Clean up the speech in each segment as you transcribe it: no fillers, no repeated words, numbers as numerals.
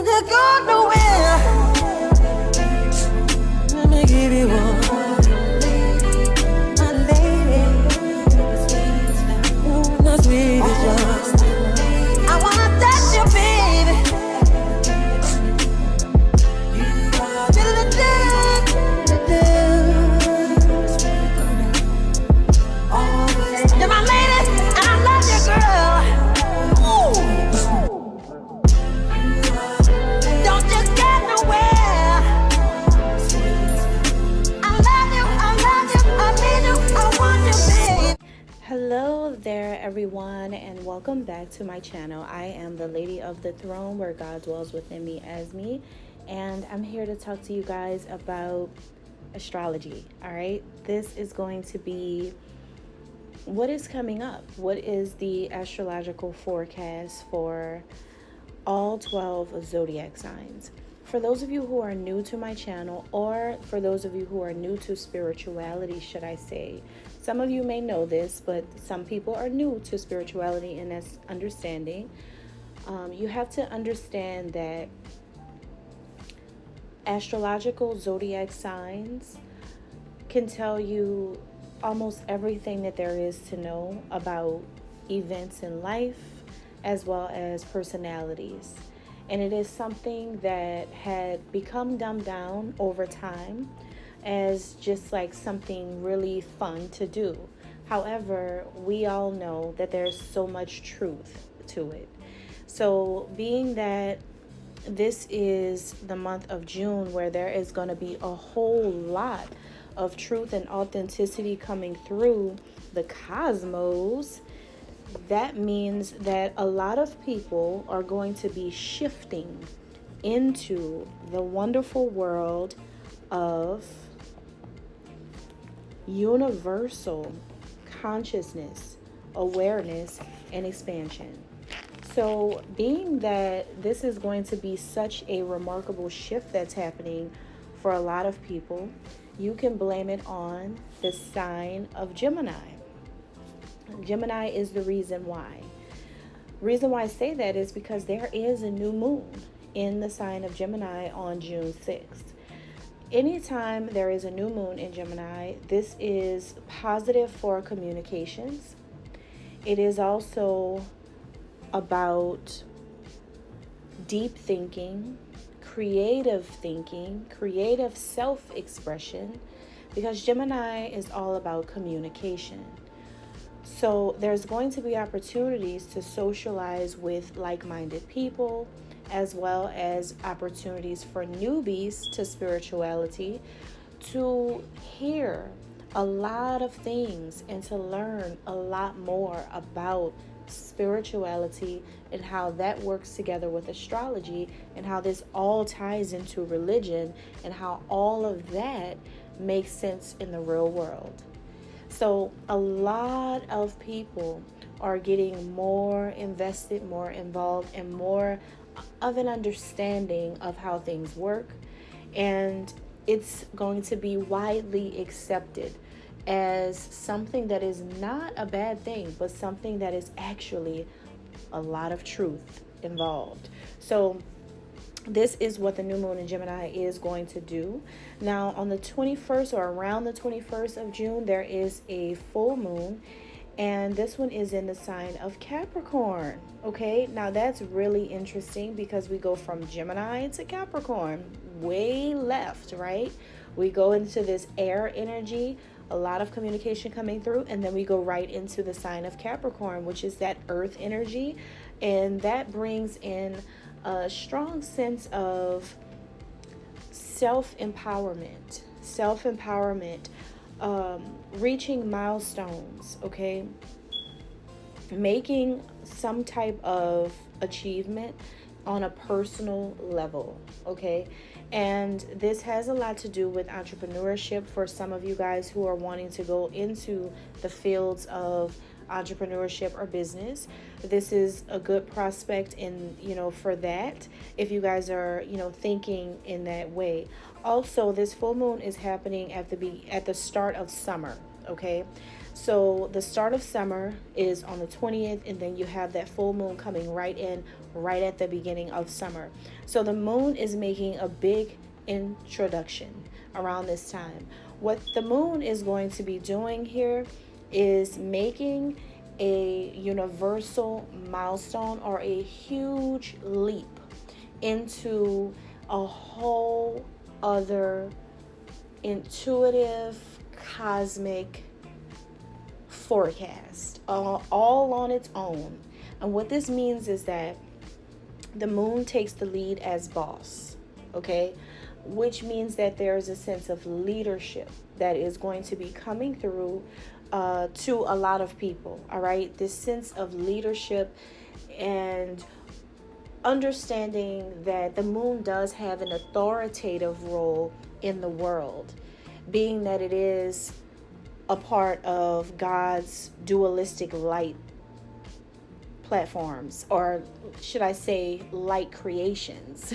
Don't go nowhere. Let me give you one. My lady. The sweetest yours. I wanna touch you, baby. You're my lady, and I love you, girl. Ooh. Don't you get nowhere. I love you, I need you, I want you, babe. Hello there, everyone, and welcome back to my channel. I am the Lady of the Throne, where God dwells within me as me, and I'm here to talk to you guys about astrology. All right, this is going to be what is coming up. What is the astrological forecast for all 12 zodiac signs? For those of you who are new to my channel, or for those of you who are new to spirituality, should I say, some of you may know this, but some people are new to spirituality and that's understanding. You have to understand that astrological zodiac signs can tell you almost everything that there is to know about events in life as well as personalities. And it is something that had become dumbed down over time as just like something really fun to do. However, we all know that there's so much truth to it. So being that this is the month of June, where there is going to be a whole lot of truth and authenticity coming through the cosmos, that means that a lot of people are going to be shifting into the wonderful world of universal consciousness, awareness, and expansion. So being that this is going to be such a remarkable shift that's happening for a lot of people, you can blame it on the sign of Gemini. Gemini is the reason why. Reason why I say that is because there is a new moon in the sign of Gemini on June 6th. Anytime there is a new moon in Gemini, this is positive for communications. It is also about deep thinking, creative self-expression, because Gemini is all about communication. So there's going to be opportunities to socialize with like-minded people, as well as opportunities for newbies to spirituality to hear a lot of things and to learn a lot more about spirituality and how that works together with astrology, and how this all ties into religion, and how all of that makes sense in the real world. So a lot of people are getting more invested, more involved, and more of an understanding of how things work, and it's going to be widely accepted as something that is not a bad thing, but something that is actually a lot of truth involved. So this is what the new moon in Gemini is going to do. Now on the 21st, or around the 21st of June, there is a full moon, and this one is in the sign of Capricorn. Okay, now that's really interesting because we go from Gemini to Capricorn, way left, right? We go into this air energy, a lot of communication coming through, and then we go right into the sign of Capricorn, which is that earth energy, and that brings in a strong sense of self-empowerment, reaching milestones, okay, making some type of achievement on a personal level, okay. And this has a lot to do with entrepreneurship for some of you guys who are wanting to go into the fields of entrepreneurship or business. This is a good prospect in, for that, if you guys are, thinking in that way. Also, this full moon is happening at the start of summer, okay? So the start of summer is on the 20th, and then you have that full moon coming right in, right at the beginning of summer. So the moon is making a big introduction around this time. What the moon is going to be doing here is making a universal milestone or a huge leap into a whole other intuitive cosmic forecast, all on its own. And what this means is that the moon takes the lead as boss, okay? Which means that there's a sense of leadership that is going to be coming through to a lot of people, all right? This sense of leadership and understanding that the moon does have an authoritative role in the world, being that it is a part of God's dualistic light platforms, or should I say light creations.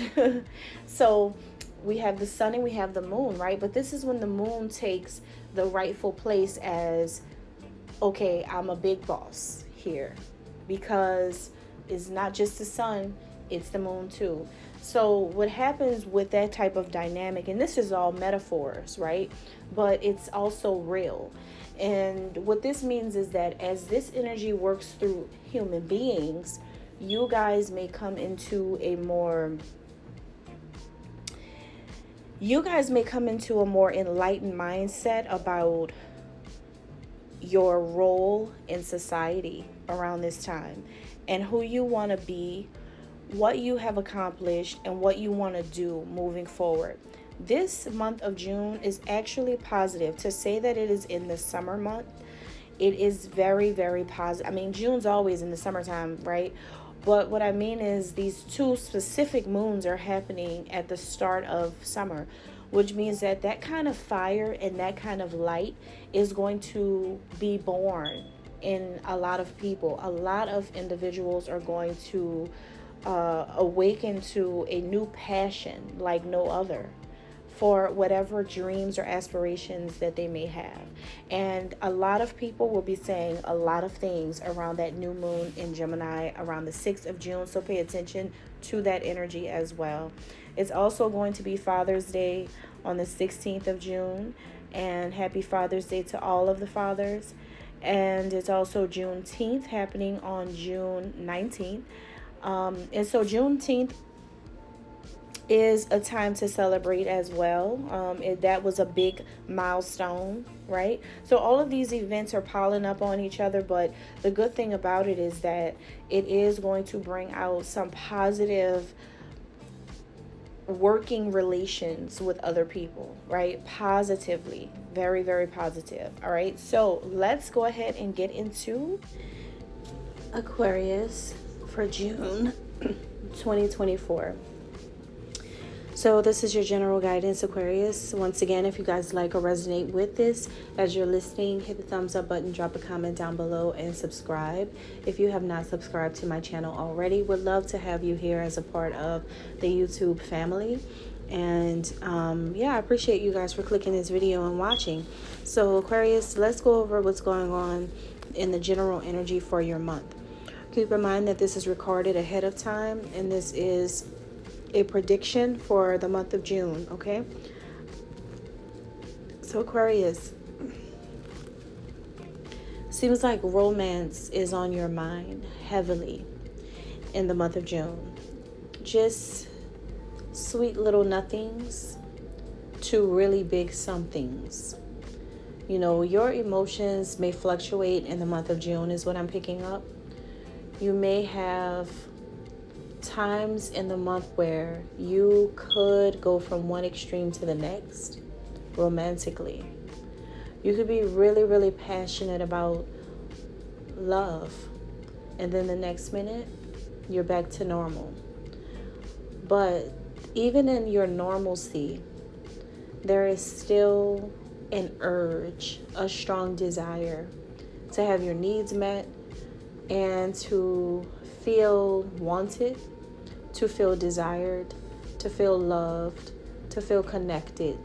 So we have the sun and we have the moon, right? But this is when the moon takes the rightful place as, okay, I'm a big boss here, because it's not just the sun, it's the moon too. So what happens with that type of dynamic, and this is all metaphors, right? But it's also real. And what this means is that as this energy works through human beings, you guys may come into a more enlightened mindset about your role in society around this time, and who you want to be, what you have accomplished, and what you want to do moving forward. This month of June is actually positive. To say that it is in the summer month, it is very, very positive. I mean, June's always in the summertime, right? But what I mean is these two specific moons are happening at the start of summer, which means that that kind of fire and that kind of light is going to be born in a lot of people. A lot of individuals are going to awaken to a new passion like no other for whatever dreams or aspirations that they may have. And a lot of people will be saying a lot of things around that new moon in Gemini around the 6th of June. So pay attention to that energy as well. It's also going to be Father's Day on the 16th of June. And happy Father's Day to all of the fathers. And it's also Juneteenth happening on June 19th. And so Juneteenth is a time to celebrate as well. That was a big milestone, right? So all of these events are piling up on each other, but the good thing about it is that it is going to bring out some positive working relations with other people, right? Positively, very, very positive. All right, so let's go ahead and get into Aquarius for June 2024. So this is your general guidance, Aquarius. Once again, if you guys like or resonate with this as you're listening, hit the thumbs up button, drop a comment down below, and subscribe. If you have not subscribed to my channel already, would love to have you here as a part of the YouTube family. And I appreciate you guys for clicking this video and watching. So Aquarius, let's go over what's going on in the general energy for your month. Keep in mind that this is recorded ahead of time, and this is a prediction for the month of June, okay? So Aquarius, seems like romance is on your mind heavily in the month of June. Just sweet little nothings to really big somethings. You know, your emotions may fluctuate in the month of June is what I'm picking up. You may have times in the month where you could go from one extreme to the next romantically. You could be really, really passionate about love, and then the next minute you're back to normal. But even in your normalcy, there is still an urge, a strong desire to have your needs met and to feel wanted, to feel desired, to feel loved, to feel connected.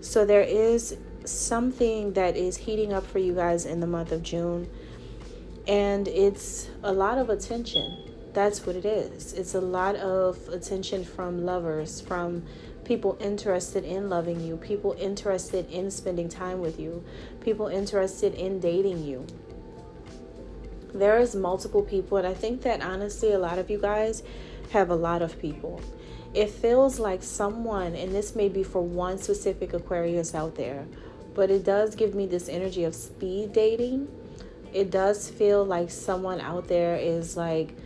So there is something that is heating up for you guys in the month of June. And it's a lot of attention. That's what it is. It's a lot of attention from lovers, from people interested in loving you, people interested in spending time with you, people interested in dating you. There is multiple people, and I think that honestly a lot of you guys have a lot of people. It feels like someone, and this may be for one specific Aquarius out there, but it does give me this energy of speed dating. It does feel like someone out there is like,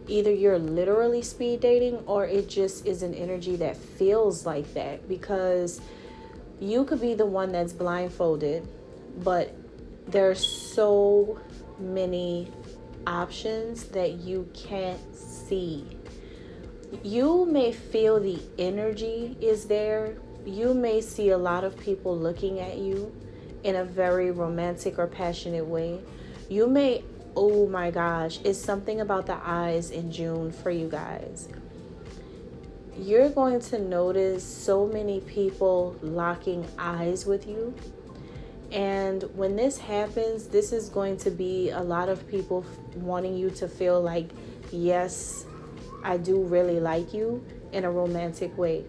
either you're literally speed dating, or it just is an energy that feels like that, because you could be the one that's blindfolded, but there's so many options that you can't see. You may feel the energy is there. You may see a lot of people looking at you in a very romantic or passionate way. You may, oh my gosh, it's something about the eyes in June for you guys. You're going to notice so many people locking eyes with you. And when this happens, this is going to be a lot of people wanting you to feel like, yes, I do really like you in a romantic way.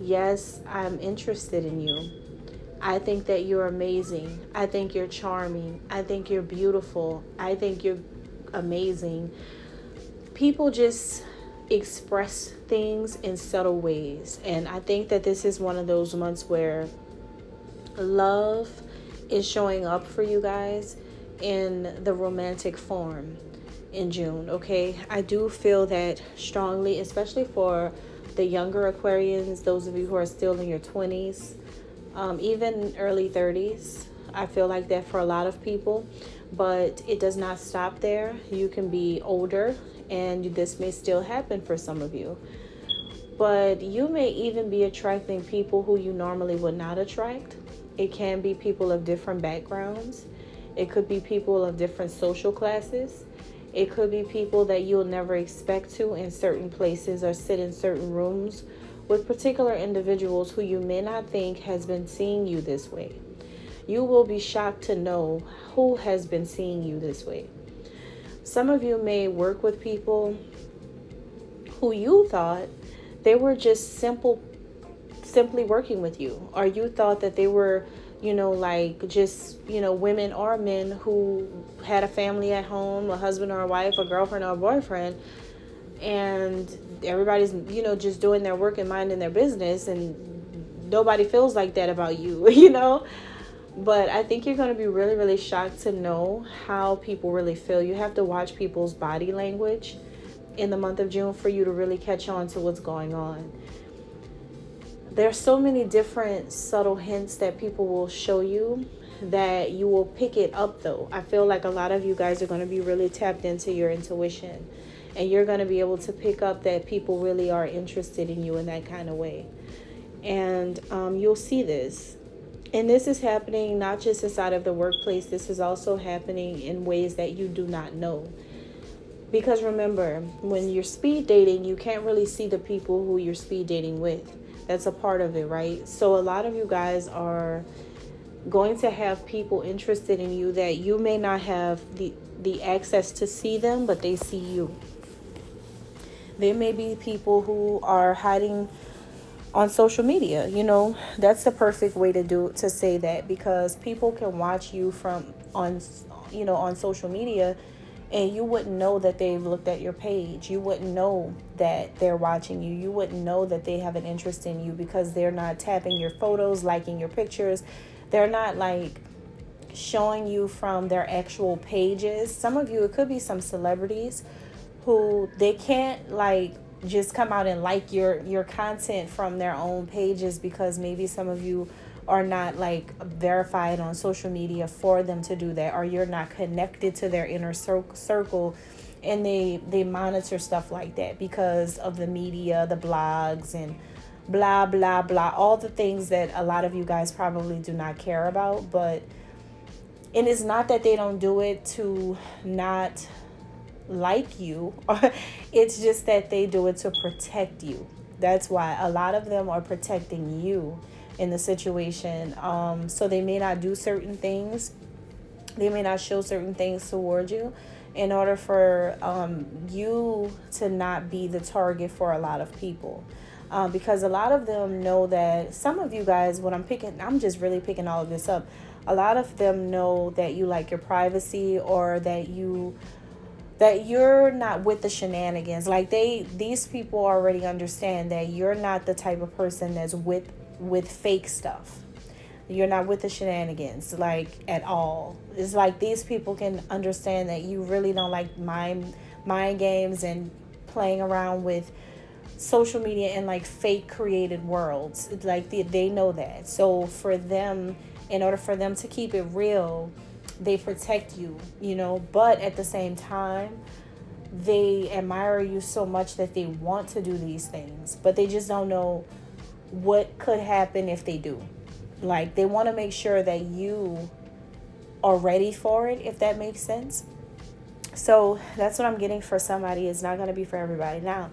Yes, I'm interested in you. I think that you're amazing. I think you're charming. I think you're beautiful. I think you're amazing. People just express things in subtle ways. And I think that this is one of those months where love is showing up for you guys in the romantic form in June, okay? I do feel that strongly, especially for the younger Aquarians, those of you who are still in your 20s, even early 30s. I feel like that for a lot of people, but it does not stop there. You can be older, and this may still happen for some of you. But you may even be attracting people who you normally would not attract. It can be people of different backgrounds. It could be people of different social classes. It could be people that you'll never expect to in certain places or sit in certain rooms with particular individuals who you may not think has been seeing you this way. You will be shocked to know who has been seeing you this way. Some of you may work with people who you thought they were just simply working with you, or you thought that they were, like just, women or men who had a family at home, a husband or a wife, a girlfriend or a boyfriend, and everybody's, just doing their work and minding their business, and nobody feels like that about you, But I think you're going to be really, really shocked to know how people really feel. You have to watch people's body language in the month of June for you to really catch on to what's going on. There's so many different subtle hints that people will show you that you will pick it up, though. I feel like a lot of you guys are going to be really tapped into your intuition, and you're going to be able to pick up that people really are interested in you in that kind of way. And you'll see this. And this is happening not just inside of the workplace. This is also happening in ways that you do not know. Because remember, when you're speed dating, you can't really see the people who you're speed dating with. That's a part of it, right? So a lot of you guys are going to have people interested in you that you may not have the access to see them, but they see you. There may be people who are hiding on social media. That's the perfect way to say that, because people can watch you on social media, and you wouldn't know that they've looked at your page. You wouldn't know that they're watching you. You wouldn't know that they have an interest in you, because they're not tapping your photos, liking your pictures. They're not like showing you from their actual pages. Some of you, it could be some celebrities who they can't like just come out and like your content from their own pages, because maybe some of you are not like verified on social media for them to do that, or you're not connected to their inner circle, and they monitor stuff like that because of the media, the blogs, and blah blah blah, all the things that a lot of you guys probably do not care about. But and it's not that they don't do it to not like you, it's just that they do it to protect you. That's why a lot of them are protecting you, in the situation. So they may not do certain things. They may not show certain things towards you in order for you to not be the target for a lot of people. Because a lot of them know that some of you guys, I'm just really picking all of this up. A lot of them know that you like your privacy, or that you're not with the shenanigans. Like these people already understand that you're not the type of person that's with fake stuff. You're not with the shenanigans, like, at all. It's like these people can understand that you really don't like mind games and playing around with social media and like fake created worlds. It's like they know that. So for them, in order for them to keep it real, they protect you, but at the same time, they admire you so much that they want to do these things, but they just don't know what could happen if they do. Like, they want to make sure that you are ready for it, if that makes sense. So that's what I'm getting for somebody. It's not going to be for everybody. Now,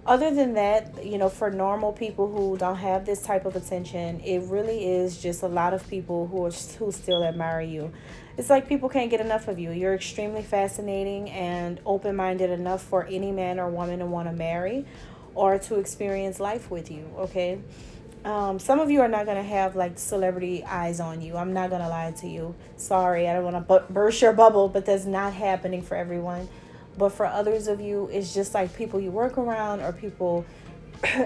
other than that, for normal people who don't have this type of attention, it really is just a lot of people who still admire you. It's like people can't get enough of you. You're extremely fascinating and open-minded enough for any man or woman to want to marry or to experience life with you, okay? Some of you are not going to have like celebrity eyes on you. I'm not going to lie to you. Sorry, I don't want to burst your bubble, but that's not happening for everyone. But for others of you, it's just like people you work around, or people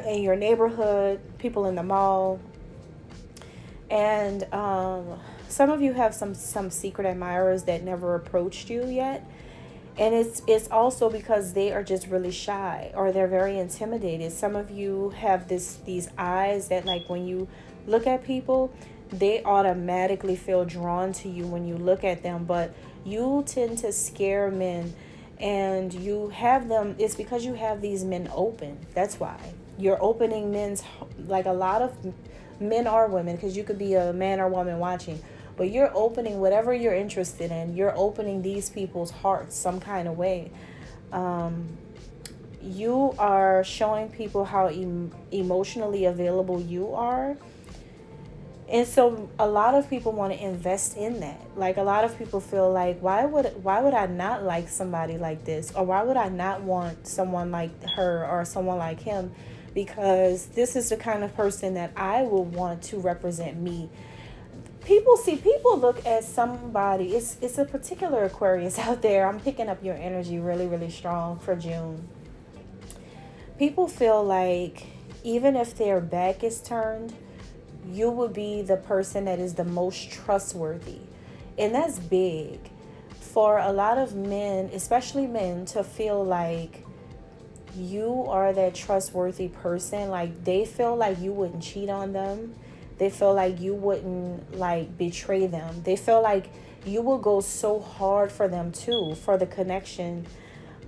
in your neighborhood, people in the mall. And some of you have some secret admirers that never approached you yet. And it's also because they are just really shy, or they're very intimidated. Some of you have these eyes that, like, when you look at people, they automatically feel drawn to you when you look at them. But you tend to scare men, and you have them. It's because you have these men open. That's why you're opening men's, like, a lot of men or women, because you could be a man or woman watching. But you're opening whatever you're interested in. You're opening these people's hearts some kind of way. You are showing people how emotionally available you are. And so a lot of people want to invest in that. Like, a lot of people feel like, why would I not like somebody like this? Or why would I not want someone like her or someone like him? Because this is the kind of person that I will want to represent me. People look at somebody. It's a particular Aquarius out there. I'm picking up your energy really, really strong for June. People feel like even if their back is turned, you will be the person that is the most trustworthy. And that's big for a lot of men, especially men, to feel like you are that trustworthy person. Like, they feel like you wouldn't cheat on them. They feel like you wouldn't, like, betray them. They feel like you will go so hard for them too, for the connection.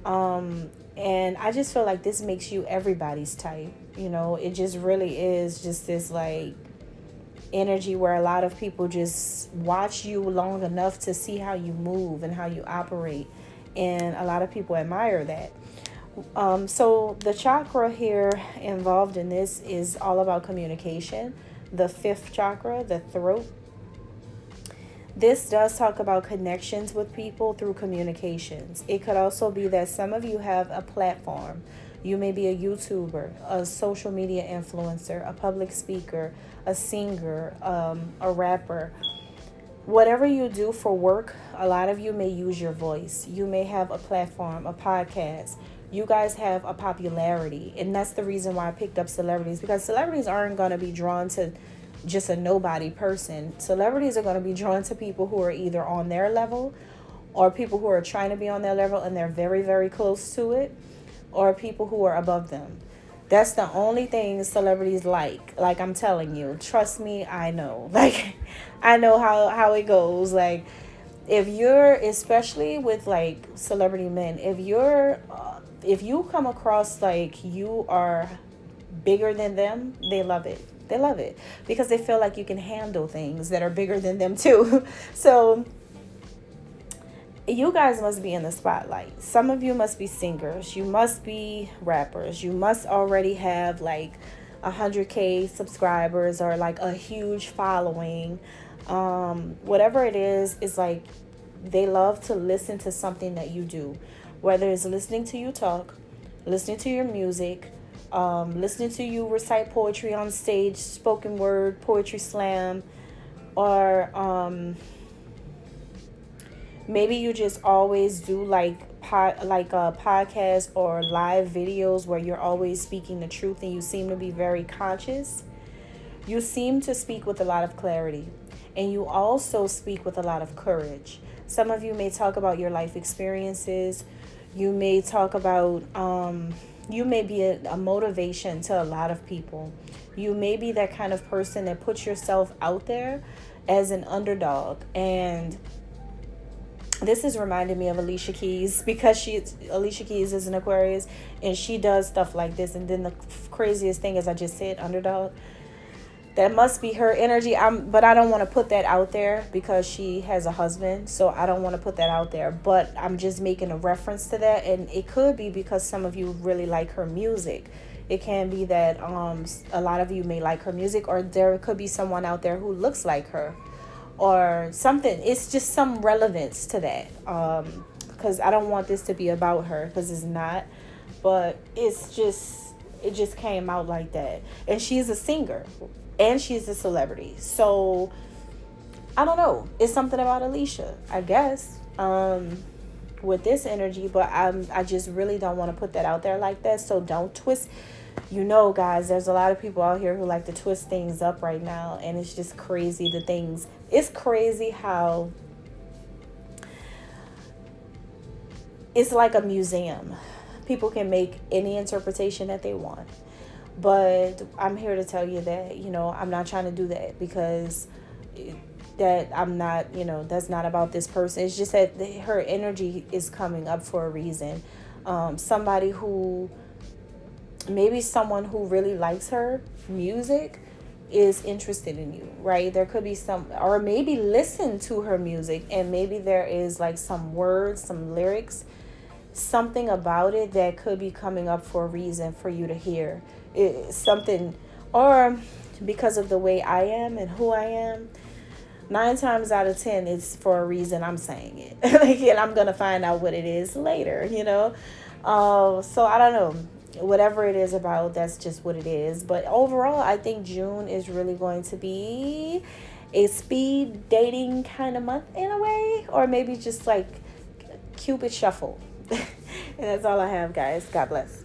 And I just feel like this makes you everybody's type. It just really is just this, like, energy where a lot of people just watch you long enough to see how you move and how you operate. And a lot of people admire that. So the chakra here involved in this is all about communication. The 5th chakra, the throat. This does talk about connections with people through communications. It could also be that some of you have a platform. You may be a YouTuber, a social media influencer, a public speaker, a singer, a rapper. Whatever you do for work, a lot of you may use your voice. You may have a platform, a podcast. You guys have a popularity. And that's the reason why I picked up celebrities, because celebrities aren't going to be drawn to just a nobody person. Celebrities are going to be drawn to people who are either on their level, or people who are trying to be on their level and they're very, very close to it, or people who are above them. That's the only thing celebrities like. Like, I'm telling you, trust me, I know. Like, I know how it goes. Like, if you're, especially with like celebrity men, if you come across like you are bigger than them, they love it. They love it because they feel like you can handle things that are bigger than them too. So you guys must be in the spotlight. Some of you must be singers. You must be rappers. You must already have like 100K subscribers or like a huge following. Whatever it is like they love to listen to something that you do, whether it's listening to you talk, listening to your music, listening to you recite poetry on stage, spoken word, poetry slam, or maybe you just always do like podcasts or live videos where you're always speaking the truth and you seem to be very conscious. You seem to speak with a lot of clarity, and you also speak with a lot of courage. Some of you may talk about your life experiences. You may talk about, you may be a motivation to a lot of people. You may be that kind of person that puts yourself out there as an underdog. And this is reminding me of Alicia Keys, because Alicia Keys is an Aquarius and she does stuff like this. And then the craziest thing is, I just said underdog. That must be her energy. But I don't want to put that out there because she has a husband. So I don't want to put that out there. But I'm just making a reference to that. And it could be because some of you really like her music. It can be that a lot of you may like her music. Or there could be someone out there who looks like her. Or something. It's just some relevance to that. Because I don't want this to be about her. Because it's not. But it just came out like that. And she's a singer. And she's a celebrity. So, I don't know. It's something about Alicia, I guess, with this energy. But I just really don't want to put that out there like that. So, don't twist. You know, guys, there's a lot of people out here who like to twist things up right now. And it's just crazy, the things. It's crazy how it's like a museum. People can make any interpretation that they want. But I'm here to tell you that, I'm not trying to do that, because that I'm not, that's not about this person. It's just that her energy is coming up for a reason. Somebody who, maybe someone who really likes her music is interested in you, right? There could be or maybe listen to her music, and maybe there is like some words, some lyrics, something about it that could be coming up for a reason for you to hear. It's something, or because of the way I am and who I am, 9 times out of 10 it's for a reason I'm saying it. And I'm gonna find out what it is later, so I don't know, whatever it is about, that's just what it is. But overall, I think June is really going to be a speed dating kind of month in a way, or maybe just like Cupid shuffle. And that's all I have, guys. God bless.